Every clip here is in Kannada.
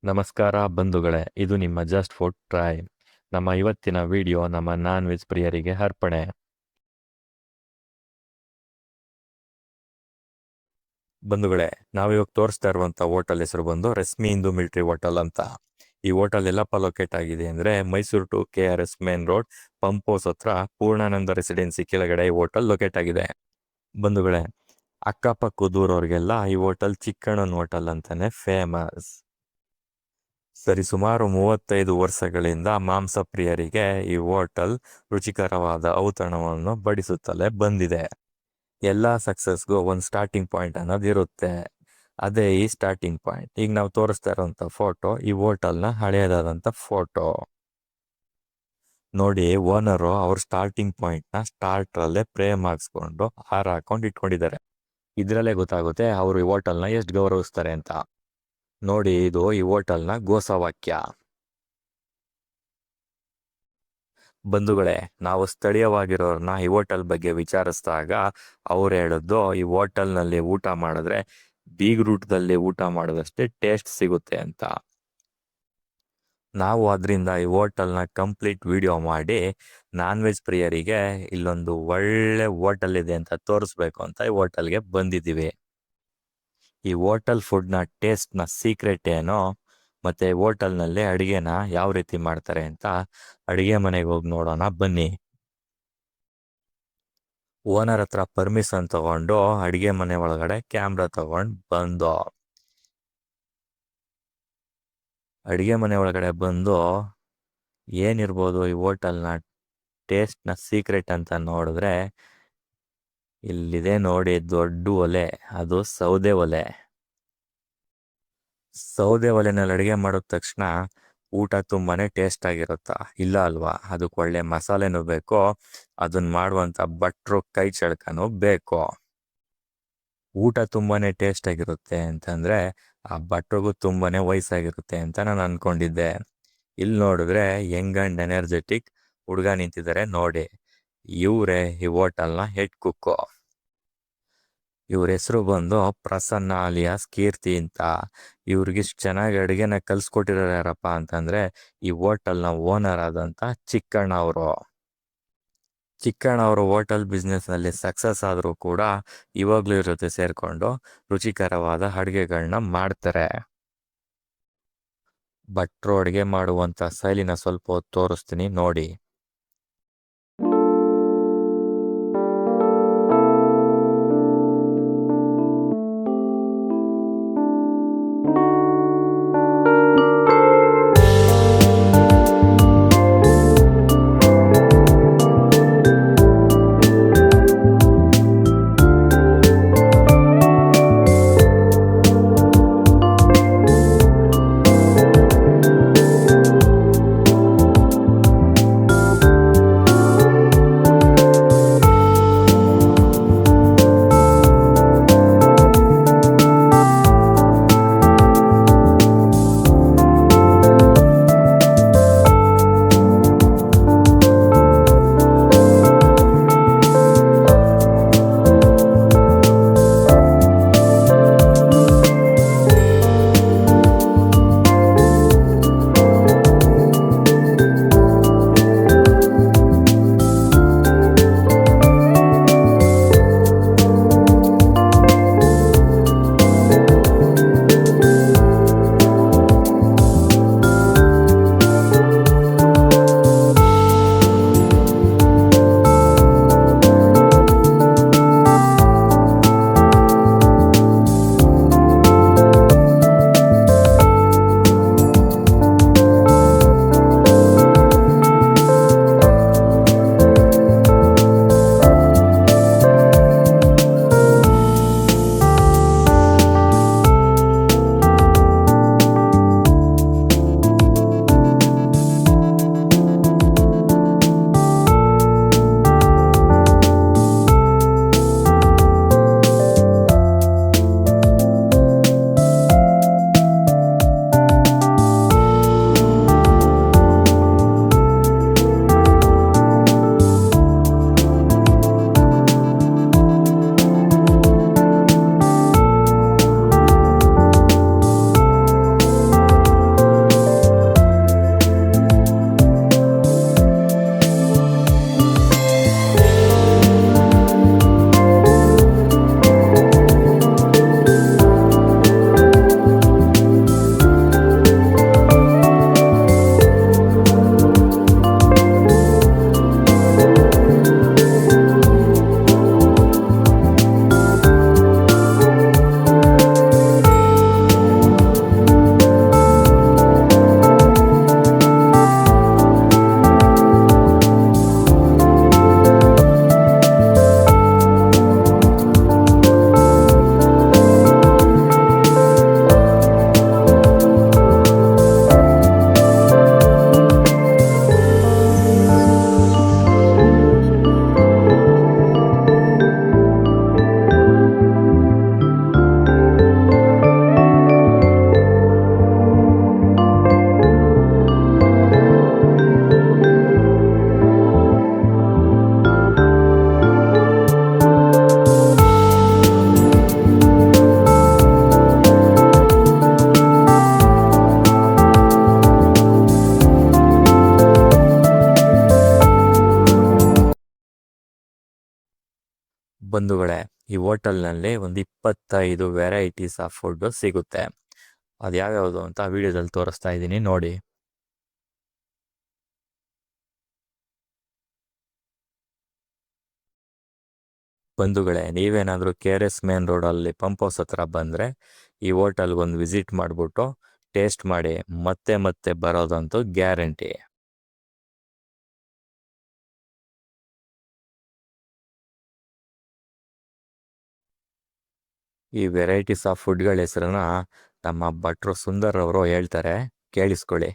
ನಮಸ್ಕಾರ ಬಂಧುಗಳೇ, ಇದು ನಿಮ್ಮ ಜಸ್ಟ್ ಫುಡ್ ಟ್ರೈ. ನಮ್ಮ ಇವತ್ತಿನ ವಿಡಿಯೋ ನಮ್ಮ ನಾನ್ ವೆಜ್ ಪ್ರಿಯರಿಗೆ ಅರ್ಪಣೆ. ಬಂಧುಗಳೇ, ನಾವಿವಾಗ ತೋರಿಸ್ತಾ ಇರುವಂಥ ಹೋಟೆಲ್ ಹೆಸರು ಬಂದು ರಶ್ಮಿ ಹಿಂದೂ ಮಿಲಿಟರಿ ಹೋಟೆಲ್ ಅಂತ. ಈ ಹೋಟೆಲ್ ಎಲ್ಲಪ್ಪ ಲೊಕೇಟ್ ಆಗಿದೆ ಅಂದರೆ Mysuru to KRS main road pump house ಹತ್ರ ಪೂರ್ಣಾನಂದ ರೆಸಿಡೆನ್ಸಿ ಕೆಳಗಡೆ ಈ ಹೋಟೆಲ್ ಲೊಕೇಟ್ ಆಗಿದೆ. ಬಂಧುಗಳೇ, ಅಕ್ಕಪಕ್ಕ ದೂರವ್ರಿಗೆಲ್ಲ ಈ ಹೋಟೆಲ್ ಚಿಕ್ಕಣ್ಣನ ಹೋಟೆಲ್ ಅಂತಾನೆ ಫೇಮಸ್. ಸುಮಾರು 35 ವರ್ಷಗಳಿಂದ ಮಾಂಸ ಪ್ರಿಯರಿಗೆ ಈ ಹೋಟೆಲ್ ರುಚಿಕರವಾದ ಔತಣವನ್ನು ಬಡಿಸುತ್ತಲೇ ಬಂದಿದೆ. ಎಲ್ಲ ಸಕ್ಸಸ್ಗೂ ಒಂದು ಸ್ಟಾರ್ಟಿಂಗ್ ಪಾಯಿಂಟ್ ಅನ್ನೋದು ಇರುತ್ತೆ. ಅದೇ ಈ ಸ್ಟಾರ್ಟಿಂಗ್ ಪಾಯಿಂಟ್. ಈಗ ನಾವು ತೋರಿಸ್ತಾ ಇರೋಂಥ ಫೋಟೋ ಈ ಹೋಟೆಲ್ನ ಹಳೆಯದಾದಂಥ ಫೋಟೋ ನೋಡಿ. ಓನರು ಅವ್ರ ಸ್ಟಾರ್ಟಿಂಗ್ ಪಾಯಿಂಟ್ನ ಸ್ಟಾರ್ಟ್ರಲ್ಲೇ ಫ್ರೇಮ್ ಹಾಕ್ಸ್ಕೊಂಡು ಹಾರ ಹಾಕೊಂಡು ಇಟ್ಕೊಂಡಿದ್ದಾರೆ. ಇದರಲ್ಲೇ ಗೊತ್ತಾಗುತ್ತೆ ಅವರು ಈ ಹೋಟೆಲ್ನ ಎಷ್ಟು ಗೌರವಿಸ್ತಾರೆ ಅಂತ. ನೋಡಿ, ಇದು ಈ ಹೋಟೆಲ್ನ ಘೋಷವಾಕ್ಯ. ಬಂಧುಗಳೇ, ನಾವು ಸ್ಥಳೀಯವಾಗಿರೋರ್ನ ಈ ಹೋಟೆಲ್ ಬಗ್ಗೆ ವಿಚಾರಿಸಿದಾಗ ಅವ್ರು ಹೇಳಿದ್ದು ಈ ಹೋಟೆಲ್ನಲ್ಲಿ ಊಟ ಮಾಡಿದ್ರೆ ಬೀಗ್ರೂಟದಲ್ಲಿ ಊಟ ಮಾಡಿದಷ್ಟೇ ಟೇಸ್ಟ್ ಸಿಗುತ್ತೆ ಅಂತ. ನಾವು ಅದರಿಂದ ಈ ಹೋಟೆಲ್ನ ಕಂಪ್ಲೀಟ್ ವಿಡಿಯೋ ಮಾಡಿ ನಾನ್ ವೆಜ್ ಪ್ರಿಯರಿಗೆ ಇಲ್ಲೊಂದು ಒಳ್ಳೆ ಹೋಟೆಲ್ ಇದೆ ಅಂತ ತೋರಿಸ್ಬೇಕು ಅಂತ ಈ ಹೋಟೆಲ್ಗೆ ಬಂದಿದ್ದೀವಿ. ಈ ಹೋಟೆಲ್ ಫುಡ್ನ ಟೇಸ್ಟ್ನ ಸೀಕ್ರೆಟ್ ಏನೋ ಮತ್ತೆ ಹೋಟೆಲ್ನಲ್ಲಿ ಅಡುಗೆನ ಯಾವ ರೀತಿ ಮಾಡ್ತಾರೆ ಅಂತ ಅಡುಗೆ ಮನೆಗೆ ಹೋಗಿ ನೋಡೋಣ ಬನ್ನಿ. ಓನರ್ ಹತ್ರ ಪರ್ಮಿಷನ್ ತಗೊಂಡು ಅಡುಗೆ ಮನೆ ಒಳಗಡೆ ಕ್ಯಾಮ್ರಾ ತಗೊಂಡು ಅಡುಗೆ ಮನೆ ಒಳಗಡೆ ಬಂದು ಏನಿರ್ಬೋದು ಈ ಹೋಟೆಲ್ನ ಟೇಸ್ಟ್ನ ಸೀಕ್ರೆಟ್ ಅಂತ ನೋಡಿದ್ರೆ ಇಲ್ಲಿದೆ ನೋಡಿ, ದೊಡ್ಡ ಒಲೆ. ಅದು ಸೌದೆ ಒಲೆ. ಸೌದೆ ಒಲೆನಲ್ಲಿ ಅಡುಗೆ ಮಾಡಿದ ತಕ್ಷಣ ಊಟ ತುಂಬಾನೇ ಟೇಸ್ಟ್ ಆಗಿರುತ್ತಾ? ಇಲ್ಲ ಅಲ್ವಾ? ಅದಕ್ಕೆ ಒಳ್ಳೆ ಮಸಾಲೆನೂ ಬೇಕು, ಅದನ್ನ ಮಾಡುವಂಥ ಭಟ್ರು ಕೈ ಚಳಕನೂ ಬೇಕು. ಊಟ ತುಂಬಾನೇ ಟೇಸ್ಟ್ ಆಗಿರುತ್ತೆ ಅಂತಂದ್ರೆ ಆ ಭಟ್ರಿಗೂ ತುಂಬಾನೇ ವಯಸ್ಸಾಗಿರುತ್ತೆ ಅಂತ ನಾನು ಅನ್ಕೊಂಡಿದ್ದೆ. ಇಲ್ಲಿ ನೋಡಿದ್ರೆ ಯಂಗ್ ಅಂಡ್ ಎನರ್ಜೆಟಿಕ್ ಹುಡುಗ ನಿಂತಿದ್ದಾರೆ ನೋಡಿ. ಇವರೇ ಈ ಹೋಟೆಲ್ನ ಹೆಡ್ ಕುಕ್ಕು. ಇವ್ರ ಹೆಸರು ಬಂದು ಪ್ರಸನ್ನ ಅಲಿಯಾಸ್ ಕೀರ್ತಿ ಅಂತ. ಇವ್ರಿಗಿಷ್ಟು ಚೆನ್ನಾಗಿ ಅಡುಗೆನ ಕಲ್ಸ್ಕೊಟ್ಟಿರೋರು ಯಾರಪ್ಪ ಅಂತಂದ್ರೆ ಈ ಹೋಟೆಲ್ನ ಓನರ್ ಆದಂತ ಚಿಕ್ಕಣ್ಣ ಅವರು. ಚಿಕ್ಕಣ್ಣ ಅವರು ಹೋಟೆಲ್ ಬಿಸ್ನೆಸ್ನಲ್ಲಿ ಸಕ್ಸಸ್ ಆದರೂ ಕೂಡ ಇವಾಗ್ಲೂ ಇವ್ರ ಜೊತೆ ಸೇರ್ಕೊಂಡು ರುಚಿಕರವಾದ ಅಡುಗೆಗಳನ್ನ ಮಾಡ್ತಾರೆ. ಭಟ್ರು ಅಡುಗೆ ಮಾಡುವಂತ ಶೈಲಿನ ಸ್ವಲ್ಪ ಹೊತ್ತು ತೋರಿಸ್ತೀನಿ ನೋಡಿ. ಬಂಧುಗಳೇ, ಈ ಹೋಟೆಲ್ನಲ್ಲಿ ಒಂದು 25 ವೆರೈಟೀಸ್ ಆಫ್ ಫುಡ್ ಸಿಗುತ್ತೆ. ಅದು ಯಾವ್ಯಾವುದು ಅಂತ ವಿಡಿಯೋದಲ್ಲಿ ತೋರಿಸ್ತಾ ಇದ್ದೀನಿ ನೋಡಿ. ಬಂಧುಗಳೇ, ನೀವೇನಾದರೂ KRS ಮೇನ್ ರೋಡಲ್ಲಿ ಪಂಪ್ ಹೌಸ್ ಹತ್ರ ಬಂದರೆ ಈ ಹೋಟೆಲ್ಗೆ ಒಂದು ವಿಸಿಟ್ ಮಾಡಿಬಿಟ್ಟು ಟೇಸ್ಟ್ ಮಾಡಿ ಮತ್ತೆ ಮತ್ತೆ ಬರೋದಂತೂ ಗ್ಯಾರಂಟಿ. ಈ ವೆರೈಟೀಸ್ ಆಫ್ ಫುಡ್ಗಳ ಹೆಸರನ್ನ ನಮ್ಮ ಭಟ್ರು ಸುಂದರ್ ಅವರು ಹೇಳ್ತಾರೆ, ಕೇಳಿಸ್ಕೊಳ್ಳಿ.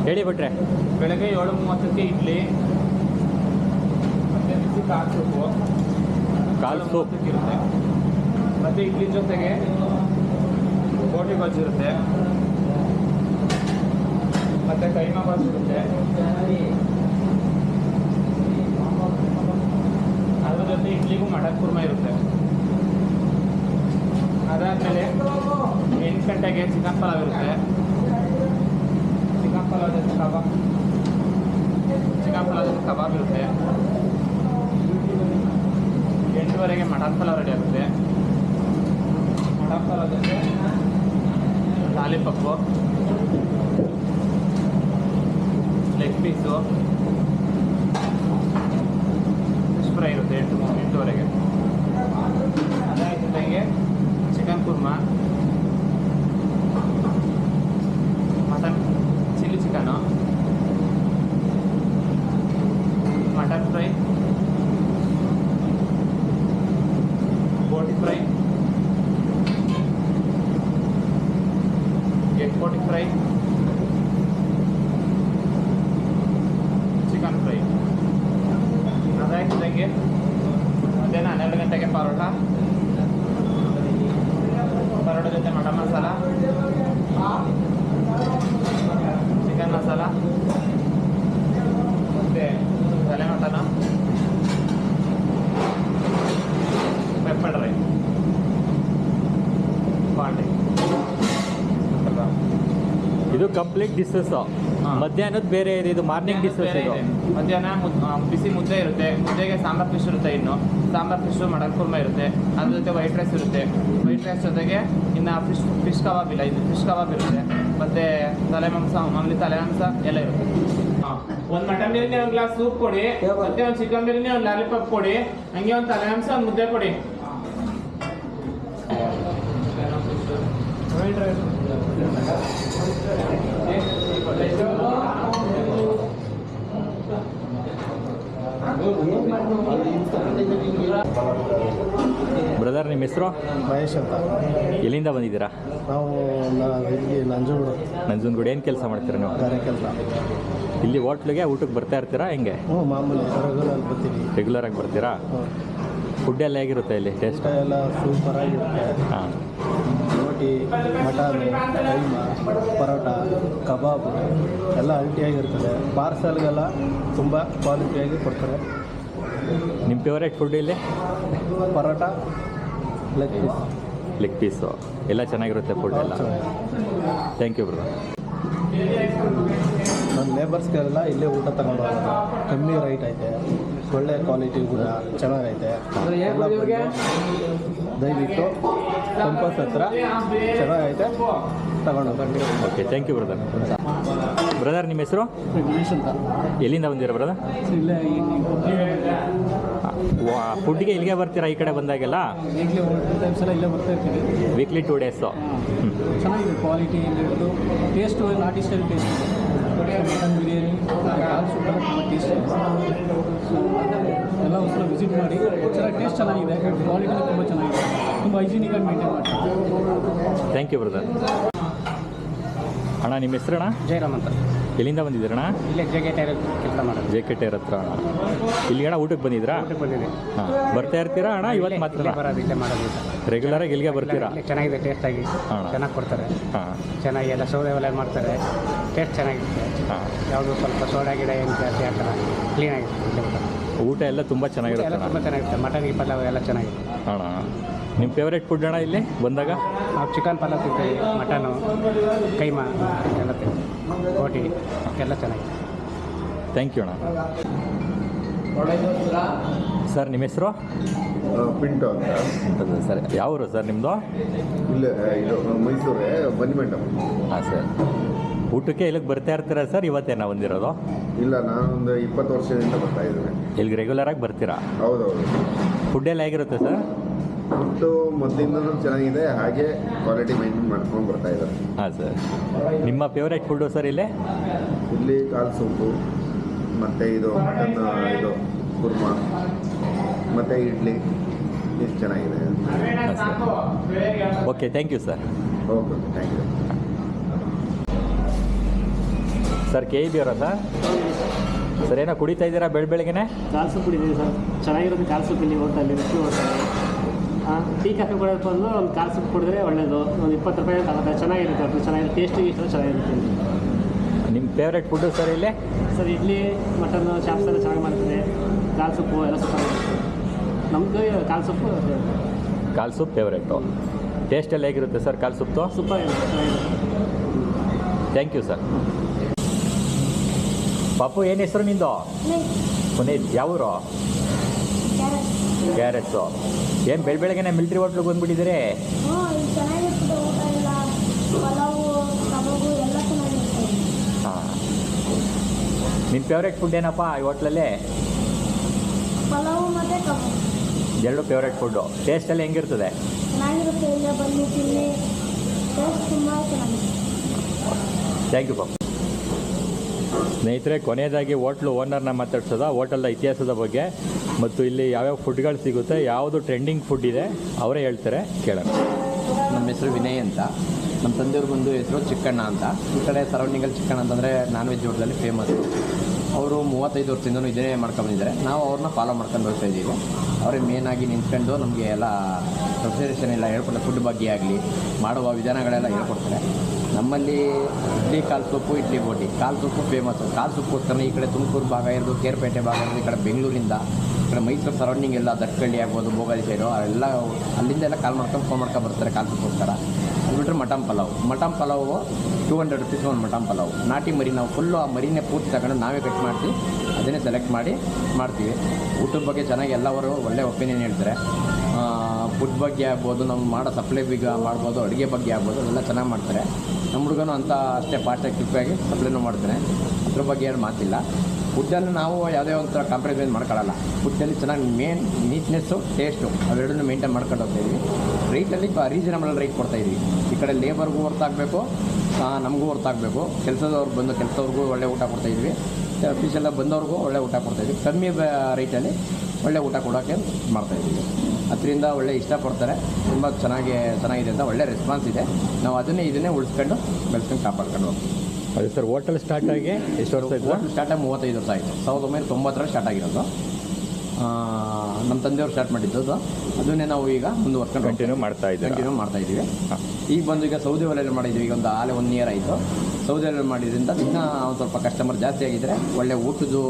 ಹೇಳಿ ಭಟ್ರೆ. ಬೆಳಗ್ಗೆ 7:30ಕ್ಕೆ ಇಡ್ಲಿ, ಮತ್ತೆ ಬಿಸಿ ಕಾಲು ಸೂಪ್ ಇರುತ್ತೆ. ಮತ್ತೆ ಇಡ್ಲಿ ಜೊತೆಗೆ ಬೋಟಿ ಬಾಜಿ ಇರುತ್ತೆ, ಮತ್ತೆ ಕೈಮಾ ಬಾಜಿ ಇರುತ್ತೆ. ಅದ್ರ ಜೊತೆ ಇಡ್ಲಿಗೂ ಮಟನ್ ಕುರ್ಮಾ ಇರುತ್ತೆ. ಅದಾದಮೇಲೆ 8 ಗಂಟೆಗೆ ಚಿಕನ್ ಪಲಾವ್ ಇರುತ್ತೆ. ಚಿಕನ್ ಪಲಾವ್ ಜೊತೆ ಕಬಾಬ್ ಇರುತ್ತೆ. 8:30ಗೆ ಮಟನ್ ಪಲಾವ್ ರೆಡಿ ಆಗುತ್ತೆ. ಮಟನ್ ಪಲಾವ್ ಜೊತೆ lollipop, leg piece, fish fry ಇರುತ್ತೆ 8:30ಗೆ. ಅದಾದ ಜೊತೆಗೆ chicken korma, mutton chilli chicken, mutton fry, boti fry, egg boti fry, chicken fry. ಅದಾಗಿದ್ದಂಗೆ ಮಧ್ಯಾಹ್ನ 12 ಗಂಟೆಗೆ ಪರೋಟ ಜೊತೆ ಮಟನ್ ಮಸಾಲ, ಚಿಕನ್ ಮಸಾಲ, ಮತ್ತು ತಲೆ ಮಟನ, ಪೆಪ್ಪರ್ ರೈಸ್, ಬಾಂಡೆ. ಇದು ಕಂಪ್ಲೀಟ್ ಡಿಶಸ್. ಮಧ್ಯಾಹ್ನದ ಬೇರೆ ಇದೆ, ಇದು ಮಾರ್ನಿಂಗ್ ಡಿಶಸ್. ಇದು ಮಧ್ಯಾಹ್ನ ಬಿಸಿ ಮುದ್ದೆ ಇರುತ್ತೆ. ಮುದ್ದೆಗೆ ಸಾಂಬಾರ್ ಫಿಶ್ ಇರುತ್ತೆ. ಇನ್ನು ಸಾಂಬಾರ್ ಫಿಶು ಮಟನ್ ಕುರ್ಮಾ ಇರುತ್ತೆ. ಅದ್ರ ಜೊತೆ ವೈಟ್ ರೈಸ್ ಇರುತ್ತೆ. ವೈಟ್ ರೈಸ್ ಜೊತೆಗೆ ಇನ್ನು ಫಿಶ್ ಕಬಾಬ್ ಇಲ್ಲ, ಇದು ಫಿಶ್ ಕಬಾಬ್ ಇರುತ್ತೆ. ಮತ್ತು ತಲೆ ಮಾಂಸ, ಮಾಮೂಲಿ ತಲೆ ಮಾಂಸ ಎಲ್ಲ ಇರುತ್ತೆ. ಒಂದು ಮಟನ್ ಬಿರಿಯಾನಿ, ಒಂದು ಗ್ಲಾಸ್ ಸೂಪ್ ಕೊಡಿ. ಮತ್ತೆ ಒಂದು ಚಿಕನ್ ಬಿರಿಯಾನಿ, ಒಂದು ಲಾಲಿಪಾಪ್ ಕೊಡಿ. ಹಂಗೆ ಒಂದು ತಲೆ ಮಾಂಸ, ಒಂದು ಮುದ್ದೆ ಕೊಡಿ. ವೈಟ್ ರೈಸ್ ಬ್ರದರ್, ನಿಮ್ಮ ಹೆಸರು? ಮಹೇಶ್ ಅಂತ. ಎಲ್ಲಿಂದ ಬಂದಿದ್ದೀರಾ? ನಾವು ಇಲ್ಲಿ ನಂಜನಗೂಡು. ಏನು ಕೆಲಸ ಮಾಡ್ತೀರಾ ನೀವು? ಗಾರೆ ಕೆಲಸ. ಇಲ್ಲಿ ಹೋಟ್ಲಿಗೆ ಊಟಕ್ಕೆ ಬರ್ತಾ ಇರ್ತೀರಾ ಹೆಂಗೆ? ಮಾಮೂಲಿ ರೆಗ್ಯುಲರ್ ಬರ್ತೀವಿ. ರೆಗ್ಯುಲರಾಗಿ ಬರ್ತೀರಾ? ಫುಡ್ ಎಲ್ಲ ಹೇಗಿರುತ್ತೆ ಇಲ್ಲಿ? ಟೇಸ್ಟ್ ಎಲ್ಲ ಸೂಪರಾಗಿರುತ್ತೆ. ಹಾಂ. ರೋಟಿ, ಮಟನ್, ಕೈಮಾ, ಪರೋಟ, ಕಬಾಬು ಎಲ್ಲ ಅಲ್ಟಿಯಾಗಿರ್ತದೆ. ಪಾರ್ಸಲ್ಗೆಲ್ಲ ತುಂಬ ಕ್ವಾಲಿಟಿಯಾಗಿ ಕೊಡ್ತಾರೆ. ನಿಮ್ಮ ಫೇವ್ರೇಟ್ ಫುಡ್ ಇಲ್ಲಿ? ಪರೋಟ, ಲೆಗ್ ಪೀಸು ಎಲ್ಲ ಚೆನ್ನಾಗಿರುತ್ತೆ ಫುಡ್ ಎಲ್ಲ. Thank you brother. ನಮ್ಮ ಲೇಬರ್ಸ್ಗೆಲ್ಲ ಇಲ್ಲೇ ಊಟ ತಗೊಂಡು ಹೋಗೋದು. ಕಮ್ಮಿ ರೈಟ್ ಐತೆ, ಒಳ್ಳೆ ಕ್ವಾಲಿಟಿ ಊಟ ಚೆನ್ನಾಗೈತೆ. ಎಲ್ಲ ಬಂದು ದಯವಿಟ್ಟು ಕಂಪಸ್ ಹತ್ರ ಚೆನ್ನಾಗೈತೆ ತಗೊಂಡು ಬನ್ನಿ. Okay, thank you brother. Brother, ನಿಮ್ಮ ಹೆಸರು? ಗಣೇಶ್ ಅಂತ. ಎಲ್ಲಿಂದ ಬಂದಿರಾ ಬ್ರದರ್? ಇಲ್ಲೇ ಫುಡ್ಗೆ ಇಲ್ಲಿಗೆ ಬರ್ತೀರಾ ಈ ಕಡೆ ಬಂದಾಗೆಲ್ಲ? ವೀಕ್ಲಿ 2 ಟೈಮ್ಸ್ ಎಲ್ಲ ಇಲ್ಲೇ ಬರ್ತಾ ಇರ್ತೀವಿ. Weekly 2 days. ಚೆನ್ನಾಗಿದೆ ಕ್ವಾಲಿಟಿ. ಹಿಡಿದು ಟೇಸ್ಟು ನಾಟಿ ಸ್ಟೈಲ್ ಟೇಸ್ಟ್. ಮಟನ್ ಬಿರಿಯಾನಿ, ಕಾಲು ಸೂಪ್ ಎಲ್ಲ ತುಂಬ ಟೇಸ್ಟ್ ಇದೆ. ಎಲ್ಲ ಒಂದ್ಸಲ ವಿಸಿಟ್ ಮಾಡಿ. ಚೆನ್ನಾಗಿ ಟೇಸ್ಟ್ ಚೆನ್ನಾಗಿದೆ, ಕ್ವಾಲಿಟಿನೂ ತುಂಬ ಚೆನ್ನಾಗಿದೆ. ತುಂಬ ಹೈಜಿನಿಕಾಗಿ ಮೇಂಟೈನ್ ಮಾಡ್ತೀವಿ. Thank you brother. ಅಣ್ಣ, ನಿಮ್ಮ ಹೆಸರಣ್ಣ? ಜಯರಾಮ್ ಅಂತ. ಎಲ್ಲಿಂದ ಬಂದಿದ್ದೀರಣ್ಣ? ಇಲ್ಲೇ JK ಟೈರ್ ಕೆಲಸ ಮಾಡೋದು. JK ಟೈರ್ ಹತ್ರ ಅಣ್ಣ. ಇಲ್ಲಿ ಅಣ್ಣ ಊಟಕ್ಕೆ ಬಂದಿದ್ದೀರಾ? ಊಟಕ್ಕೆ ಬಂದಿದೆ. ಹಾಂ, ಬರ್ತಾ ಇರ್ತೀರಾ ಅಣ್ಣ? ಇವತ್ತು ಮಾತ್ರ ಬರೋದು, ಇಲ್ಲೇ ಮಾಡೋದು. ರೆಗ್ಯುಲರಾಗಿ ಇಲ್ಲಿಗೆ ಬರ್ತೀರಾ? ಚೆನ್ನಾಗಿದೆ, ಟೇಸ್ಟಾಗಿ ಚೆನ್ನಾಗಿ ಕೊಡ್ತಾರೆ. ಹಾಂ, ಚೆನ್ನಾಗಿ ಎಲ್ಲ ಸೌದೆ ಒಲೆ ಮಾಡ್ತಾರೆ. ಟೇಸ್ಟ್ ಚೆನ್ನಾಗಿರುತ್ತೆ. ಹಾಂ. ಯಾವುದು ಸ್ವಲ್ಪ ಸೋಡಾ ಗಿಡ ಏನು ಜಾಸ್ತಿ ಹಾಕಲ್ಲ, ಕ್ಲೀನಾಗಿರುತ್ತೆ ಇಲ್ಲೇ ಊಟ. ಊಟ ಎಲ್ಲ ತುಂಬ ಎಲ್ಲ ಚೆನ್ನಾಗಿರುತ್ತೆ ತುಂಬ ಚೆನ್ನಾಗಿರುತ್ತೆ. ಮಟನ್ ಪಲಾವ್ ಎಲ್ಲ ಚೆನ್ನಾಗಿದೆ. ಅಣ್ಣ ನಿಮ್ಮ ಫೇವ್ರೇಟ್ ಫುಡ್ ಅಣ್ಣ ಇಲ್ಲಿ ಬಂದಾಗ? ನಾವು ಚಿಕನ್ ಪಲಾವ್ ತಿಂತೀವಿ, ಮಟನು, ಕೈಮಾ ಎಲ್ಲ ತಿಂತೀವಿ, ರೋಟಿ ಎಲ್ಲ ಚೆನ್ನಾಗಿದೆ. ಥ್ಯಾಂಕ್ ಯು ಅಣ್ಣ. ಸರ್ ನಿಮ್ಮ ಹೆಸರು? ಪಿಂಟು ಅಂತ. ಸರ್ ಯಾವ ಊರು ಸರ್ ನಿಮ್ಮದು? ಇಲ್ಲ ಇದು ಮೈಸೂರೇ ಬನ್ನಿಮಂಟಪ. ಹಾಂ ಸರ್. ಊಟಕ್ಕೆ ಇಲ್ಲಿಗೆ ಬರ್ತಾ ಇರ್ತೀರಾ ಸರ್? ಇವತ್ತೇನಾ ಬಂದಿರೋದು? ಇಲ್ಲ, ನಾನೊಂದು 20 ವರ್ಷದಿಂದ ಬರ್ತಾ ಇದ್ದೇನೆ. ಇಲ್ಲಿಗೆ ರೆಗ್ಯುಲರಾಗಿ ಬರ್ತೀರಾ? ಹೌದೌದು. ಫುಡ್ ಎಲ್ಲ ಹೇಗಿರುತ್ತೆ ಸರ್? ಫುಡ್ಡು ಮೊದಲಿಂದಲೂ ಚೆನ್ನಾಗಿದೆ, ಹಾಗೆ ಕ್ವಾಲಿಟಿ ಮೇಂಟೈನ್ ಮಾಡ್ಕೊಂಡು ಬರ್ತಾ ಇದ್ದಾರೆ. ಹಾಂ ಸರ್. ನಿಮ್ಮ ಫೇವ್ರೇಟ್ ಫುಡ್ಡು ಸರ್ ಇಲ್ಲಿ? ಇಲ್ಲಿ ಕಾಲು ಸೂಪು, ಮತ್ತು ಇದು ಮಟನ್ ಇದು ಕುರ್ಮಾ, ಮತ್ತು ಇಡ್ಲಿ, ಇಷ್ಟು ಚೆನ್ನಾಗಿದೆ. ಹಾಂ sir. Okay, thank you sir. Okay, thank you. Sir K E B ಅವರಾ ಸರ್? ಸರ್ ಏನೋ ಕುಡಿತಾ ಇದ್ದೀರಾ ಬೆಳಗ್ಗೆನೆ? ಕಾಲು ಸೂಪ್ ಕುಡಿದ್ದೀವಿ ಸರ್. ಚೆನ್ನಾಗಿರುತ್ತೆ ಕಾಲು ಸೂಪ್ ಇಲ್ಲಿ ಹೋಟೆಲ್ಲಿ, ರುಚಿ ಹೋಟೆಲ್ಲಿ. ಟೀ ಕಾಫಿ ಕೊಡೋದು ಬಂದು ಒಂದು ಕಾಲು ಸೂಪ್ ಕುಡಿದ್ರೆ ಒಳ್ಳೆಯದು. ಒಂದು 20 ರೂಪಾಯಿ ತಗೋತಾರೆ. ಚೆನ್ನಾಗಿರುತ್ತೆ, ಅದು ಚೆನ್ನಾಗಿರುತ್ತೆ, ಟೇಸ್ಟಿಗೆ ಇಷ್ಟ ಚೆನ್ನಾಗಿರುತ್ತೆ. ನಿಮ್ಮ ಫೇವ್ರೇಟ್ ಫುಡ್ಡು ಸರ್ ಇಲ್ಲಿ? ಸರ್ ಇಡ್ಲಿ, ಮಟನ್, ಚಾಪ್ಸ್ ಎಲ್ಲ ಚೆನ್ನಾಗಿ ಮಾಡ್ತಾರೆ. ಕಾಲು ಸೂಪು ಎಲ್ಲ ಸೂಪರ್. ನಮ್ಮದು ಕಾಲು ಸೂಪು ಕಾಲು ಸೂಪ್ ಫೇವ್ರೇಟು. ಟೇಸ್ಟ್ ಎಲ್ಲ ಹೇಗಿರುತ್ತೆ ಸರ್ ಕಾಲು ಸೂಪ್ದು? ಸೂಪರ್ ಚೆನ್ನಾಗಿರುತ್ತೆ. Thank you sir. ಪಾಪು ಏನು ಹೆಸರು ನಿಂದು? ಪುನೀತ್. ಯಾವೂರು? ಗ್ಯಾರೆಸ್ಸು. ಏನು ಬೆಳಗ್ಗೆನೆ ಮಿಲ್ಟ್ರಿ ಹೋಟ್ಲಿಗೆ ಬಂದುಬಿಟ್ಟಿದ್ದೀರಿ? ಚೆನ್ನಾಗಿರ್ತದೆ ಊಟ ಎಲ್ಲ, ಪಲಾವು, ಕಬಾಬು ಎಲ್ಲ ಚೆನ್ನಾಗಿರ್ತದೆ. ಹಾಂ. ನಿಮ್ಮ ಫೇವ್ರೇಟ್ ಫುಡ್ ಏನಪ್ಪ ಈ ಹೋಟ್ಲಲ್ಲಿ? ಪಲಾವು ಮತ್ತು ಕಬಾಬು ಎರಡು ಫೇವ್ರೇಟ್ ಫುಡ್ಡು. ಟೇಸ್ಟ್ ಎಲ್ಲ ಹೆಂಗಿರ್ತದೆ? ಚೆನ್ನಾಗಿರುತ್ತೆ. ಇಲ್ಲೇ ಬನ್ನಿ ತಿನ್ನಿ, ಟೇಸ್ಟ್ ತುಂಬ ಚೆನ್ನಾಗಿದೆ. ಥ್ಯಾಂಕ್ ಯು ಪಾಪು. ಸ್ನೇಹಿತರೆ, ಕೊನೆಯದಾಗಿ ಹೋಟ್ಲು ಓನರ್ನ ಮಾತಾಡ್ಸೋದ ಹೋಟೆಲ್ನ ಇತಿಹಾಸದ ಬಗ್ಗೆ ಮತ್ತು ಇಲ್ಲಿ ಯಾವ್ಯಾವ ಫುಡ್ಗಳು ಸಿಗುತ್ತೆ, ಯಾವುದು ಟ್ರೆಂಡಿಂಗ್ ಫುಡ್ ಇದೆ ಅವರೇ ಹೇಳ್ತಾರೆ, ಕೇಳೋಣ. ನಮ್ಮ ಹೆಸರು ವಿನಯ್ ಅಂತ. ನಮ್ಮ ತಂದೆಯವ್ರು ಬಂದು ಹೆಸರು ಚಿಕ್ಕಣ್ಣ ಅಂತ. ಈ ಕಡೆ ಸರೌಂಡಿಂಗಲ್ಲಿ ಚಿಕ್ಕಣ್ಣ ಅಂತಂದರೆ ನಾನ್ ವೆಜ್ ಊಟದಲ್ಲಿ ಫೇಮಸ್ಸು. ಅವರು 35 ವರ್ಷದಿಂದನೂ ಇದೇ ಮಾಡ್ಕೊಂಡಿದ್ದಾರೆ. ನಾವು ಅವ್ರನ್ನ ಫಾಲೋ ಮಾಡ್ಕೊಂಡು ಬರ್ತಾ ಇದ್ದೀವಿ. ಅವರೇ ಮೇನಾಗಿ ನಿಂತ್ಕೊಂಡು ನಮಗೆ ಎಲ್ಲ ಪ್ರಿಪರೇಷನ್ ಎಲ್ಲ ಹೇಳ್ಕೊಡ್ತಾರೆ. ಫುಡ್ ಬಗ್ಗೆ ಆಗಲಿ, ಮಾಡುವ ವಿಧಾನಗಳೆಲ್ಲ ಹೇಳ್ಕೊಡ್ತಾರೆ. ನಮ್ಮಲ್ಲಿ ಇಡ್ಲಿ ಕಾಲು ಸೊಪ್ಪು, ಇಡ್ಲಿ ಬೋಟಿ. ಕಾಲು ಸೊಪ್ಪು ಫೇಮಸ್ಸು. ಕಾಲು ಸೊಪ್ಪುಗೋಸ್ಕರ ಈ ಕಡೆ ತುಮಕೂರು ಭಾಗ ಇರೋದು, ಕೇರ್ಪೇಟೆ ಭಾಗ ಇರೋದು, ಈ ಕಡೆ ಬೆಂಗಳೂರಿಂದ, ಈ ಕಡೆ ಮೈಸೂರು ಸರೌಂಡಿಂಗ್ ಎಲ್ಲ ದಟ್ಕಳ್ಳಿ ಆಗ್ಬೋದು, ಭೋಗಾಲಿ ಸೈಡು ಎಲ್ಲ ಅಲ್ಲಿಂದ ಎಲ್ಲ ಕಾಲ್ ಮಾಡ್ಕೊಂಡು ಫೋನ್ ಮಾಡ್ಕೊಂಡು ಬರ್ತಾರೆ ಕಾಲು ಸೊಪ್ಪುಗೋಸ್ಕರ. ಅದು ಬಿಟ್ಟರೆ ಮಟನ್ ಪಲಾವು 200 ರುಪೀಸ್ ಒಂದು ಮಟನ್ ಪಲಾವು. ನಾಟಿ ಮರಿ ನಾವು ಫುಲ್ಲು ಆ ಮರಿನೇ ಪೂರ್ತಿ ತಗೊಂಡು ನಾವೇ ಕಟ್ ಮಾಡ್ತೀವಿ, ಅದನ್ನೇ ಸೆಲೆಕ್ಟ್ ಮಾಡಿ ಮಾಡ್ತೀವಿ. ಊಟದ ಬಗ್ಗೆ ಚೆನ್ನಾಗಿ ಎಲ್ಲವರು ಒಳ್ಳೆ ಒಪಿನಿಯನ್ ಹೇಳ್ತಾರೆ. ಫುಡ್ ಬಗ್ಗೆ ಆಗ್ಬೋದು, ನಾವು ಮಾಡೋ ಸಪ್ಲೈ ಬೀಗ ಮಾಡ್ಬೋದು, ಅಡುಗೆ ಬಗ್ಗೆ ಆಗ್ಬೋದು, ಅದೆಲ್ಲ ಚೆನ್ನಾಗಿ ಮಾಡ್ತಾರೆ. ನಮ್ಮ ಹುಡುಗನೂ ಅಂತ ಅಷ್ಟೇ ಫಾಸ್ಟಾಗಿ ಕ್ವಿಕ್ಕಾಗಿ ಸಪ್ಲೈನೂ ಮಾಡ್ತಾನೆ. ಅದ್ರ ಬಗ್ಗೆ ಏನು ಮಾತಿಲ್ಲ. ಫುಡ್ಡನ್ನು ನಾವು ಯಾವುದೇ ಒಂಥರ ಕಾಂಪ್ರಮೈಸ್ ಮಾಡ್ಕೊಳ್ಳಲ್ಲ. ಫುಡ್ಡಲ್ಲಿ ಚೆನ್ನಾಗಿ ಮೇನ್ ನೀಟ್ನೆಸ್ಸು, ಟೇಸ್ಟು ಅವೆರಡನ್ನೂ ಮೇಂಟೈನ್ ಮಾಡ್ಕೊಂಡು ಹೋಗ್ತಾಯಿದ್ವಿ. ರೈಟಲ್ಲಿ ರೀಸನಬಲ್ ರೈಟ್ ಕೊಡ್ತಾಯಿದ್ವಿ. ಈ ಕಡೆ ಲೇಬರ್ಗೂ ಹೊರ್ತಾಗಬೇಕು, ನಮಗೂ ಹೊರ್ತಾಗಬೇಕು. ಕೆಲಸದವ್ರಿಗೂ ಒಳ್ಳೆ ಊಟ ಕೊಡ್ತಾಯಿದ್ವಿ. ಆಫೀಸೆಲ್ಲ ಬಂದವ್ರಿಗೂ ಒಳ್ಳೆ ಊಟ ಕೊಡ್ತಾಯಿದ್ವಿ. ಕಮ್ಮಿ ರೈಟಲ್ಲಿ ಒಳ್ಳೆ ಊಟ ಕೊಡೋಕ್ಕೆ ಮಾಡ್ತಾಯಿದ್ದೀವಿ. ಅದರಿಂದ ಒಳ್ಳೆ ಇಷ್ಟಪಡ್ತಾರೆ. ತುಂಬ ಚೆನ್ನಾಗಿದೆ ಅಂತ ಒಳ್ಳೆ ರೆಸ್ಪಾನ್ಸ್ ಇದೆ. ನಾವು ಇದನ್ನೇ ಉಳಿಸ್ಕೊಂಡು ಬೆಳೆಸ್ಕೊಂಡು ಕಾಪಾಡ್ಕೊಂಡು ಹೋಗ್ತೀವಿ. ಅದೇ ಸರ್, ಹೋಟೆಲ್ ಸ್ಟಾರ್ಟ್ ಆಗಿ ಎಷ್ಟು ವರ್ಷ ಆಯಿತು? ಹೋಟೆಲ್ ಸ್ಟಾರ್ಟ್ ಆಗಿ 35 ವರ್ಷ ಆಯಿತು. 1990ರಲ್ಲಿ ಸ್ಟಾರ್ಟ್ ಆಗಿರೋದು. ನಮ್ಮ ತಂದೆಯವರು ಸ್ಟಾರ್ಟ್ ಮಾಡಿದ್ದು. ಅದನ್ನೇ ನಾವು ಈಗ ಮುಂದುವರ್ಸ್ಕೊಂಡು ಕಂಟಿನ್ಯೂ ಮಾಡ್ತಾ ಇದ್ದೀವಿ. ಈಗ ಬಂದು ಈಗ ಸೌದೆ ಒಲೆಯಲ್ಲಿ ಮಾಡಿದ್ವಿ. ಈಗ ಒಂದು 1 ಇಯರ್ ಆಯಿತು. ಸೌದೆ ಒಲೆಯಲ್ಲಿ ಮಾಡಿದ್ರಿಂದ ಇನ್ನೂ ಒಂದು ಸ್ವಲ್ಪ ಕಸ್ಟಮರ್ ಜಾಸ್ತಿ ಆಗಿದ್ದರೆ ಒಳ್ಳೆ ಊಟದ್ದು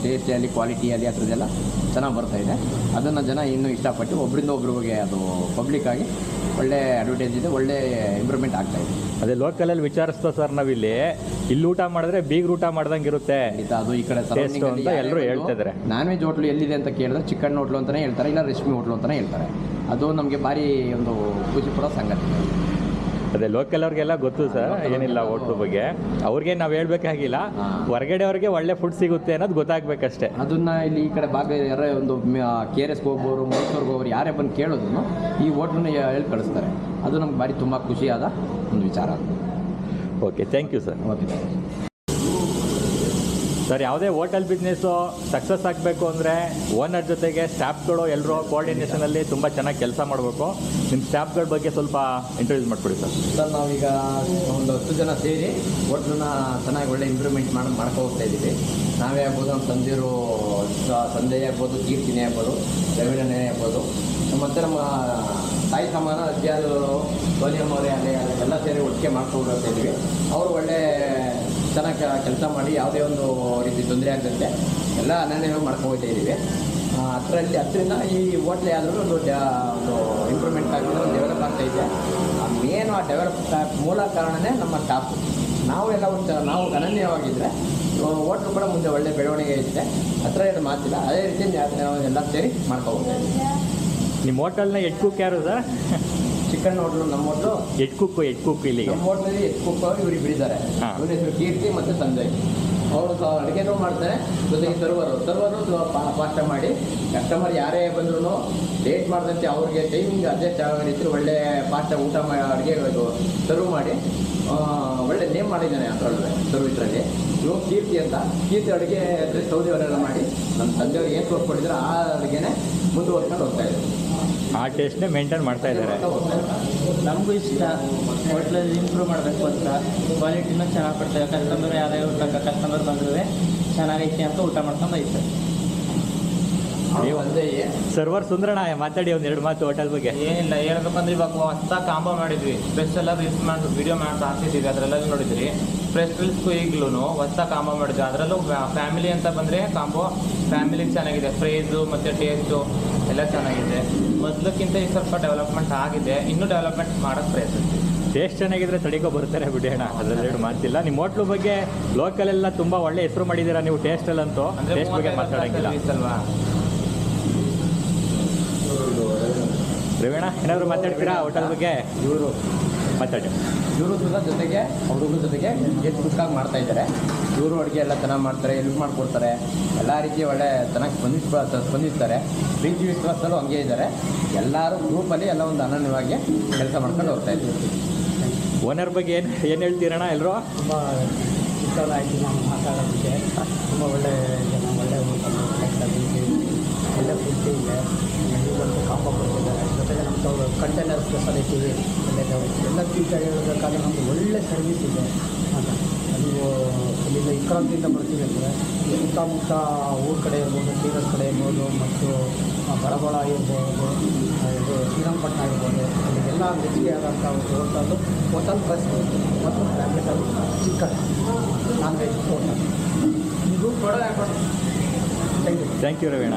ಟೇಸ್ಟಿಯಲ್ಲಿ, ಕ್ವಾಲಿಟಿಯಲ್ಲಿ ಆ ಥರದ್ದೆಲ್ಲ ಚೆನ್ನಾಗಿ ಬರ್ತಾಯಿದೆ. ಅದನ್ನು ಜನ ಇನ್ನೂ ಇಷ್ಟಪಟ್ಟು ಒಬ್ಬರಿಂದ ಒಬ್ರಿಗೆ ಅದು ಪಬ್ಲಿಕ್ಕಾಗಿ ಒಳ್ಳೆ ಅಡ್ವರ್ಟೈಸ್ ಇದೆ, ಒಳ್ಳೆ ಇಂಪ್ರೂವ್ಮೆಂಟ್ ಆಗ್ತಾಯಿದೆ. ಅದೇ ಲೋಕಲಲ್ಲಿ ವಿಚಾರಿಸ್ತಾ ಸರ್, ನಾವಿಲ್ಲಿ ಊಟ ಮಾಡಿದ್ರೆ ಬೀಗ್ರ ಊಟ ಮಾಡ್ದಂಗೆ ಇರುತ್ತೆ ಅದು ಈ ಕಡೆ ಅಂತ ಎಲ್ಲರೂ ಹೇಳ್ತಾ ಇದ್ದಾರೆ. ನಾನ್ ವೆಜ್ ಹೋಟ್ಲು ಎಲ್ಲಿದೆ ಅಂತ ಕೇಳಿದ್ರೆ ಚಿಕನ್ ಹೋಟ್ಲು ಅಂತಲೇ ಹೇಳ್ತಾರೆ, ಇಲ್ಲ ರೇಷ್ಮೆ ಹೋಟ್ಲು ಅಂತಲೇ ಹೇಳ್ತಾರೆ. ಅದು ನಮಗೆ ಭಾರಿ ಒಂದು ಖುಷಿ ಪಡೋ ಸಂಗತಿ. ಅದೇ ಲೋಕಲ್ ಅವ್ರಿಗೆಲ್ಲ ಗೊತ್ತು ಸರ್, ಏನಿಲ್ಲ ಹೋಟ್ಲು ಬಗ್ಗೆ. ಅವ್ರಿಗೆ ನಾವು ಹೇಳ್ಬೇಕಾಗಿಲ್ಲ, ಹೊರಗಡೆ ಅವ್ರಿಗೆ ಒಳ್ಳೆ ಫುಡ್ ಸಿಗುತ್ತೆ ಅನ್ನೋದು ಗೊತ್ತಾಗಬೇಕಷ್ಟೇ. ಅದನ್ನು ಇಲ್ಲಿ ಈ ಕಡೆ ಭಾಗ ಯಾರೇ ಒಂದು KRSಗೆ ಹೋಗೋರು, ಮೈಸೂರಿಗೆ ಹೋಗೋರು ಯಾರೇ ಬಂದು ಕೇಳೋದು ಈ ಹೋಟ್ಲನ್ನ ಹೇಳಿ ಕಳಿಸ್ತಾರೆ. ಅದು ನಮ್ಗೆ ಭಾರಿ ತುಂಬ ಖುಷಿಯಾದ ಒಂದು ವಿಚಾರ. Okay, thank you sir. Okay sir, ಯಾವುದೇ ಹೋಟೆಲ್ ಬಿಸ್ನೆಸ್ಸು ಸಕ್ಸಸ್ ಆಗಬೇಕು ಅಂದರೆ ಓನರ್ ಜೊತೆಗೆ ಸ್ಟಾಫ್ಗಳು ಎಲ್ಲರೂ ಕೋಆರ್ಡಿನೇಷನಲ್ಲಿ ತುಂಬ ಚೆನ್ನಾಗಿ ಕೆಲಸ ಮಾಡಬೇಕು. ನಿಮ್ಮ ಸ್ಟಾಫ್ಗಳ ಬಗ್ಗೆ ಸ್ವಲ್ಪ ಇಂಟ್ರೊಡ್ಯೂಸ್ ಮಾಡಿಕೊಡಿ ಸರ್. ನಾವೀಗ ಒಂದು 10 ಜನ ಸೇರಿ ಹೋಟ್ಲನ್ನ ಚೆನ್ನಾಗಿ ಒಳ್ಳೆ ಇಂಪ್ರೂವ್ಮೆಂಟ್ ಮಾಡ್ಕೊ ಹೋಗ್ತಾ ಇದ್ದೀವಿ. ನಾವೇ ಆಗ್ಬೋದು, ನಮ್ಮ ತಂದೆಯವರು ಸಂಧ್ಯೆ ಆಗ್ಬೋದು, ಕೀರ್ತಿನೇ ಆಗ್ಬೋದು, ರವೀಣನೇ ಆಗ್ಬೋದು, ಮತ್ತು ನಮ್ಮ ತಾಯಿ ಸಮಾನ ಅಜ್ಜಿಯಾದರು, ಸೋನಿಯಮ್ಮವರೇ ಅಲ್ಲೇ ಎಲ್ಲ ಸೇರಿ ಒಟ್ಟಿಗೆ ಮಾಡ್ಕೊಂಡು ಹೋಗ್ತಾ ಇದ್ದೀವಿ. ಅವರು ಒಳ್ಳೆ ಚೆನ್ನಾಗಿ ಕೆಲಸ ಮಾಡಿ ಯಾವುದೇ ಒಂದು ರೀತಿ ತೊಂದರೆ ಆಗದಂತೆ ಎಲ್ಲ ಅನನ್ಯವಾಗಿ ಮಾಡ್ಕೊಂಡು ಹೋಗ್ತಾ ಇದ್ದೀವಿ. ಅದರಿಂದ ಈ ಹೋಟ್ಲ್ ಆದರೂ ಒಂದು ಇಂಪ್ರೂವ್ಮೆಂಟ್ ಆಗಿದೆ, ಒಂದು ಡೆವಲಪ್ ಆಗ್ತಾ ಇದೆ. ಮೇನು ಆ ಡೆವಲಪ್ ಮೂಲ ಕಾರಣನೇ ನಮ್ಮ ಸ್ಟಾಫ್. ನಾವು ಎಲ್ಲ ನಾವು ಅನನ್ಯವಾಗಿದ್ದರೆ ಹೋಟ್ಲು ಕೂಡ ಮುಂದೆ ಒಳ್ಳೆ ಬೆಳವಣಿಗೆ ಇದೆ. ಎರಡು ಮಾತಿಲ್ಲ. ಅದೇ ರೀತಿ ನಾವು ಎಲ್ಲ ಸೇರಿ ಮಾಡ್ಕೋಬೋದು. ನಿಮ್ಮ ಹೋಟೆಲ್ನ ಹೆಡ್ ಕುಕ್ ಯಾರು ಸರ್? ಚಿಕನ್ ಹೋಟ್ಲು ನಮ್ಮ ಹೋಟ್ಲು ಹೆಡ್ ಕುಕ್ ಇಲ್ಲಿಗೆ. ನಮ್ಮ ಹೋಟ್ಲಲ್ಲಿ ಹೆಡ್ ಕುಕ್ ಇವ್ರು ಇಬ್ಬರಿದ್ದಾರೆ. ಇವ್ರ ಹೆಸರು ಕೀರ್ತಿ ಮತ್ತು ಸಂಜಯ್. ಅವರು ಅಡುಗೆನೂ ಮಾಡ್ತಾರೆ, ಜೊತೆಗೆ ಸರ್ವರು ಪಾಷ್ಟ ಮಾಡಿ ಕಸ್ಟಮರ್ ಯಾರೇ ಬಂದ್ರೂ ಲೇಟ್ ಮಾಡಿದಂತೆ ಅವ್ರಿಗೆ ಟೈಮಿಂಗ್ ಅಡ್ಜಸ್ಟ್ ಆಗೋ ರೀತಿ ಒಳ್ಳೆ ಪಾಷ್ಟ ಊಟ ಮಾಡಿ ಅಡುಗೆ ಸರ್ವ್ ಮಾಡಿ ಒಳ್ಳೆ ನೇಮ್ ಮಾಡಿದ್ದಾನೆ ಅದರೊಳಗೆ ಸರ್ವಿಸಲ್ಲಿ. ಇವಾಗ ಕೀರ್ತಿ ಅಂತ ಅಡುಗೆ ಸೌದೆ ಒಲೆಲ್ಲ ಮಾಡಿ ನಮ್ಮ ತಂದೆಯವ್ರಿಗೆ ಏನು ತೋರಿಸ್ಕೊಂಡಿದ್ರೆ ಆ ಅಡುಗೆನೇ ಮುಂದುವರ್ಸ್ಕೊಂಡು ಹೋಗ್ತಾ ಇದ್ದಾರೆ. ಆ ಟೇಸ್ಟ್ನೇ ಮೇಂಟೈನ್ ಮಾಡ್ತಾ ಇದ್ದಾರೆ. ನಮಗೂ ಇಷ್ಟ ಹೋಟ್ಲಲ್ಲಿ ಇಂಪ್ರೂವ್ ಮಾಡಬೇಕು ಅಂತ, ಕ್ವಾಲಿಟಿನೂ ಚೆನ್ನಾಗಿ ಕೊಡ್ತೇವೆ. ಕಸ್ಟಮರ್ ಯಾರೇ ಕಸ್ಟಮರ್ ಬಂದರೂ ಚೆನ್ನಾಗೈತೆ ಅಂತ ಊಟ ಮಾಡ್ಕೊಂಡು ಐತೆ. ಸರ್ವರ್ ಸುಂದರಣ್ಣ ಮಾತಾಡಿ ಒಂದೆರಡು ಮಾತು ಹೋಟೆಲ್ ಬಗ್ಗೆ. ಏನಿಲ್ಲ, ಹೇಳ್ಬೇಕಂದ್ರೆ ಇವಾಗ ಹೊಸ ಕಾಂಬೋ ಮಾಡಿದ್ವಿ. ಫ್ರೆಶ್ ಎಲ್ಲ ರೀಲ್ಸ್ ಮಾಡಿ ವಿಡಿಯೋ ಮಾಡಿ ಹಾಕ್ತಿದ್ದೀವಿ, ಅದರೆಲ್ಲ ನೋಡಿದ್ರಿ. ಫ್ರೆಶ್ ರೀಲ್ಸ್ಗೂ ಈಗಲೂ ಹೊಸ ಕಾಂಬೋ ಮಾಡಿದ್ವಿ. ಅದರಲ್ಲೂ ಫ್ಯಾಮಿಲಿ ಅಂತ ಬಂದರೆ ಕಾಂಬೋ ಫ್ಯಾಮಿಲಿಗೆ ಚೆನ್ನಾಗಿದೆ. ಪ್ರೈಸು ಮತ್ತು ಟೇಸ್ಟು ಎಲ್ಲ ಚೆನ್ನಾಗಿದೆ. ಮೊದಲಕ್ಕಿಂತ ಈ ಸ್ವಲ್ಪ ಡೆವಲಪ್ಮೆಂಟ್ ಆಗಿದೆ, ಇನ್ನೂ ಡೆವಲಪ್ಮೆಂಟ್ ಮಾಡೋಕ್ಕೆ ಪ್ರಯತ್ನಿಸ್ತೀವಿ. ಟೇಸ್ಟ್ ಚೆನ್ನಾಗಿದ್ರೆ ತಡಿಕೋ ಬರ್ತಾರೆ ಬಿಡಿ ಅಣ್ಣ, ಅದರಲ್ಲಿ ಎರಡು ಮಾತಿಲ್ಲ. ನಿಮ್ಮ ಹೋಟ್ಲು ಬಗ್ಗೆ ಲೋಕಲೆಲ್ಲ ತುಂಬ ಒಳ್ಳೆ ಹೆಸರು ಮಾಡಿದ್ದೀರಾ ನೀವು ಟೇಸ್ಟಲ್ಲಂತೂ. ಟೇಸ್ಟ್ ಬಗ್ಗೆ ಮಾತಾಡೋಂಗಿಲ್ಲ ಅಲ್ವಾ? ರವೀಣ ಏನಾದರೂ ಮಾತಾಡ್ತೀರಾ ಹೋಟೆಲ್ ಬಗ್ಗೆ? ಇವರು ಮಾತಾಡಿ. ಇವರು ಜೊತೆಗೆ ಅವ್ರಿಗೂ ಜೊತೆಗೆ ಗೆಸ್ಟ್ ಕುಕ್ಕಾಗಿ ಮಾಡ್ತಾ ಇದ್ದಾರೆ. ಇವರು ಅಡುಗೆ ಎಲ್ಲ ಚೆನ್ನಾಗಿ ಮಾಡ್ತಾರೆ, ಹೆಲ್ಪ್ ಮಾಡಿಕೊಡ್ತಾರೆ, ಎಲ್ಲ ರೀತಿ ಒಳ್ಳೆ ಚೆನ್ನಾಗಿ ಸ್ಪಂದಿಸ್ತಾರೆ. ಪ್ರೀತಿ ವಿಶ್ವಾಸದಲ್ಲೂ ಹಂಗೆ ಇದ್ದಾರೆ. ಎಲ್ಲರೂ ಗ್ರೂಪಲ್ಲಿ ಎಲ್ಲ ಒಂದು ಅನನ್ಯವಾಗಿ ಕೆಲಸ ಮಾಡ್ಕೊಂಡು ಹೋಗ್ತಾ ಇದ್ದೀವಿ. ಓನರ್ ಬಗ್ಗೆ ಏನು ಹೇಳ್ತೀರಣ್ಣ ಎಲ್ಲರೂ? ತುಂಬ ಇಷ್ಟ ಆಯಿತು ನಾವು ಮಾತಾಡೋದಕ್ಕೆ. ತುಂಬ ಒಳ್ಳೆ ಜನ, ಒಳ್ಳೆ ಒಳ್ಳೆ ಫುಡ್ ಇದೆ. ಒಂದು ಕಾಂಬೋ ಕೊಡ್ತಿದ್ದಾರೆ. ಜೊತೆಗೆ ನಮ್ಮ ಕಂಟೈನರ್ ಫೆಸಿಲಿಟಿ ಎಲ್ಲ ತೀಟ ಹೇಳಬೇಕಾದ್ರೆ ನಮ್ಮದು ಒಳ್ಳೆ ಸರ್ವಿಸ್ ಇದೆ ಅಂತ. ನೀವು ಇಲ್ಲಿಂದ ವಿಕ್ರಾಂತಿಯಿಂದ ಬರ್ತೀವಿ ಅಂದರೆ ಸುತ್ತಮುತ್ತ ಊರ ಕಡೆ ಇರ್ಬೋದು, ತೀರದ ಕಡೆ ಇರ್ಬೋದು, ಮತ್ತು ಬಡಬಳ ಇರ್ಬೋದು, ಇದು ಶ್ರೀರಂಗಪಟ್ಟಣ ಇರ್ಬೋದು, ಇಲ್ಲಿಗೆಲ್ಲ ರುಚಿಗೆ ಆದಂಥ ಒಂದು ಹೋಟೆಲ್ ಬಸ್ ಮತ್ತು family chicken non veg hotel. ಇದು ಥ್ಯಾಂಕ್ ಯು ರವೀಣ.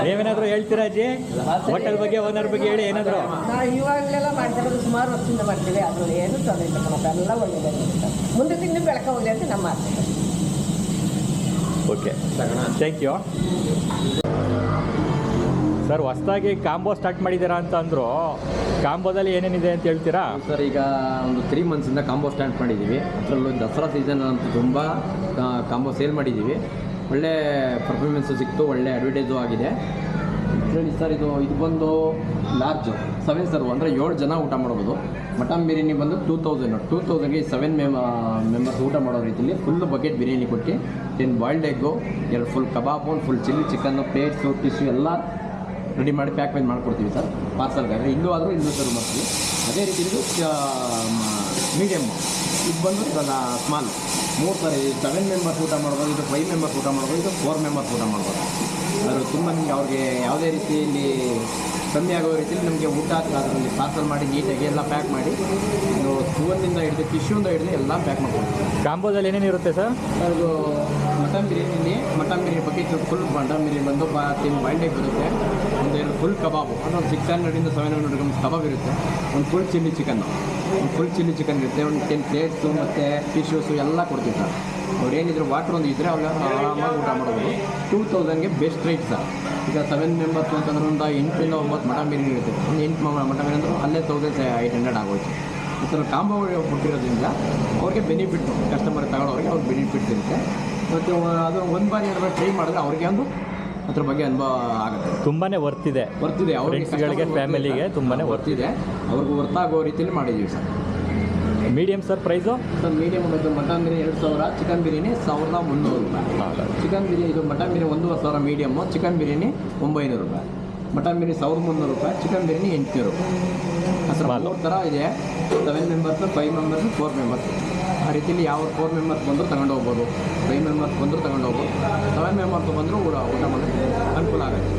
ನೀವೇನಾದರೂ ಹೇಳ್ತೀರಾ ಅಜ್ಜಿ ಹೋಟೆಲ್ ಬಗ್ಗೆ, ಓನರ್ ಬಗ್ಗೆ ಹೇಳಿ ಏನಾದರೂ? ನಾವು ಇವಾಗಲೆಲ್ಲ ಮಾಡ್ತಿರೋದು ಸುಮಾರು ವರ್ಷದಿಂದ ಮಾಡ್ತೀವಿ. ಅದು ಏನು ತೊಂದರೆ ಇಲ್ಲ ಕಣಪ್ಪ, ಎಲ್ಲ ಒಳ್ಳೆಯದೇ. ಮುಂದೆ ತಿಂದು ಬೆಳಕ ಹೋಗಲಿ ಅಂತ ನಮ್ಮ ಆಸೆ. Okay, thank you sir. ಹೊಸದಾಗಿ ಕಾಂಬೋ ಸ್ಟಾರ್ಟ್ ಮಾಡಿದ್ದೀರಾ ಅಂತ ಅಂದರು. ಕಾಂಬೋದಲ್ಲಿ ಏನೇನಿದೆ ಅಂತ ಹೇಳ್ತೀರಾ ಸರ್? ಈಗ ಒಂದು 3 ಮಂತ್ಸಿಂದ ಕಾಂಬೋ ಸ್ಟಾರ್ಟ್ ಮಾಡಿದ್ದೀವಿ. ಅದರಲ್ಲೂ ದಸರಾ ಸೀಸನ್ ಅಂತ ತುಂಬ ಕಾಂಬೋ ಸೇಲ್ ಮಾಡಿದ್ದೀವಿ. ಒಳ್ಳೆ ಪರ್ಫಾರ್ಮೆನ್ಸು ಸಿಕ್ತು, ಒಳ್ಳೆ ಅಡ್ವರ್ಟೈಸು ಆಗಿದೆ. ಇದರಲ್ಲಿ ಸರ್ ಇದು ಬಂದು ಲಾರ್ಜು 7 ಸರ್ವ್ ಅಂದರೆ 7 ಜನ ಊಟ ಮಾಡ್ಬೋದು. ಮಟನ್ ಬಿರಿಯಾನಿ ಬಂದು 2000ಗೆ 7 ಮೆಂಬರ್ಸ್ ಊಟ ಮಾಡೋ ರೀತಿಯಲ್ಲಿ ಫುಲ್ ಬಕೆಟ್ ಬಿರಿಯಾನಿ ಕೊಟ್ಟು 10 boiled egg, 2 full kebab, full chilli chicken, plates, tissue ಎಲ್ಲ ರೆಡಿ ಮಾಡಿ ಪ್ಯಾಕ್ ಮಾಡ್ಕೊಡ್ತೀವಿ ಸರ್ ಪಾರ್ಸಲ್ಗಾದರೆ. ಇಲ್ಲೂ ಆದರೂ ಇಲ್ಲೂ ಸರ್ವ್ ಮಾಡ್ತೀವಿ. ಅದೇ ರೀತಿ ಇದು ಮೀಡಿಯಮ್ಮು, ಇದು ಬಂದು ಸ್ಮಾಲ್ 3 ಸರಿ 7 ಮೆಂಬರ್ಸ್ ಊಟ ಮಾಡ್ಬೋದು, ಇದು 5 ಮೆಂಬರ್ಸ್ ಊಟ ಮಾಡ್ಬೋದು, ಇದು 4 ಮೆಂಬರ್ಸ್ ಊಟ ಮಾಡ್ಬೋದು. ಅದು ತುಂಬ ನಿಮಗೆ ಅವ್ರಿಗೆ ಯಾವುದೇ ರೀತಿಯಲ್ಲಿ ಕಮ್ಮಿ ಆಗೋ ರೀತಿಯಲ್ಲಿ ನಮಗೆ ಊಟ ಅದರಲ್ಲಿ ಪಾರ್ಸಲ್ ಮಾಡಿ ನೀಟಾಗಿ ಎಲ್ಲ ಪ್ಯಾಕ್ ಮಾಡಿ ಸ್ಪೂನಿಂದ ಹಿಡಿದು ಟಿಶ್ಯೂಂದ ಹಿಡಿದು ಎಲ್ಲ ಪ್ಯಾಕ್ ಮಾಡ್ಕೊಡ್ತೀವಿ. ಕಾಂಬೋದಲ್ಲಿ ಏನೇನಿರುತ್ತೆ ಸರ್? ಅದು mutton biryani bucket full mutton biryani ಬಂದು 10 ಬಾಯ್ಲ್ಡ್ ಎಗ್ ಬರುತ್ತೆ. ಒಂದು 2 ಫುಲ್ ಕಬಾಬು, ಅದೊಂದು 600 700 ಗ್ರಾಮ್ಸ್ ಕಬಾಬ್ ಇರುತ್ತೆ. ಒಂದು ಫುಲ್ ಚಿಲ್ಲಿ ಚಿಕನ್ ಇರುತ್ತೆ. ಒಂದು 10 ಪ್ಲೇಟ್ಸು ಮತ್ತು ಟಿಶ್ಯೂಸು ಎಲ್ಲ ಕೊಡ್ತೀವಿ ಸರ್. ಅವ್ರು ಏನಿದ್ರು ವಾಟ್ರ್ ಒಂದು ಇದ್ದರೆ ಅವ್ರು ಆರಾಮಾಗಿ ಊಟ ಮಾಡ್ಬೋದು. 2000ಗೆ ಬೆಸ್ಟ್ ರೇಟ್ ಸರ್. ಈಗ 7 ಮೆಂಬರ್ಸ್ ಅಂತಂದ್ರೆ ಒಂದು 8ರಿಂದ 9 ಮಟನ್ ಬಿರಿಯಾನಿ ಇರುತ್ತೆ. ಒಂದು 8 ಮಟನ್ ಬಿರಿಯಾನಿ ಅಂದರೂ ಅಲ್ಲೇ 1800 ಆಗೋಯ್ತು. ಈ ಥರ ಕಾಂಬೋ ಕೊಟ್ಟಿರೋದ್ರಿಂದ ಅವ್ರಿಗೆ ಬೆನಿಫಿಟ್ಟು, ಕಸ್ಟಮರ್ ತಗೊಳ್ಳೋರಿಗೆ ಅವ್ರಿಗೆ ಬೆನಿಫಿಟ್ಸ್ ಇರುತ್ತೆ. ಮತ್ತು ಅದು ಒಂದು ಬಾರಿ 2 ಬಾರಿ ಟ್ರೈ ಮಾಡಿದ್ರೆ ಅವ್ರಿಗೆ ಒಂದು ಅದ್ರ ಬಗ್ಗೆ ಅನುಭವ ಆಗುತ್ತೆ. ತುಂಬಾ ವರ್ತಿದೆ ಅವ್ರಿಗೆ, ಫ್ಯಾಮಿಲಿಗೆ ತುಂಬಾ ವರ್ತಿದೆ. ಅವ್ರಿಗೂ ವರ್ತಾಗೋ ರೀತಿಯಲ್ಲಿ ಮಾಡಿದ್ದೀವಿ sir. Medium sir price? Sir medium ಬಂದು ಮಟನ್ ಬಿರಿಯಾನಿ 2000, ಚಿಕನ್ ಬಿರಿಯಾನಿ 1300 ರೂಪಾಯಿ. ಚಿಕನ್ ಬಿರಿಯಾನಿ ಇದು mutton biryani 1500 medium, chicken biryani 900 ರೂಪಾಯಿ. ಮಟನ್ ಬಿರಿಯಾನಿ 1300 ರೂಪಾಯಿ, ಚಿಕನ್ ಬಿರಿಯಾನಿ 800 ರೂಪಾಯಿ. ಅದ್ರ 3 ಥರ ಇದೆ. 7 ಮೆಂಬರ್ಸು, 5 ಮೆಂಬರ್ಸು, 4 ಮೆಂಬರ್ಸು. ಆ ರೀತಿಯಲ್ಲಿ ಯಾವ 4 ಮೆಂಬರ್ಸ್ ಬಂದರೂ ತಗೊಂಡು ಹೋಗ್ಬೋದು, 5 ಮೆಂಬರ್ಸ್ ಬಂದರೂ ತಗೊಂಡು ಹೋಗ್ಬೋದು, 7 ಮೆಂಬರ್ಸ್ ಬಂದರೂ ಊಟ ಮಾಡೋಕ್ಕೆ ಅನುಕೂಲ ಆಗುತ್ತೆ.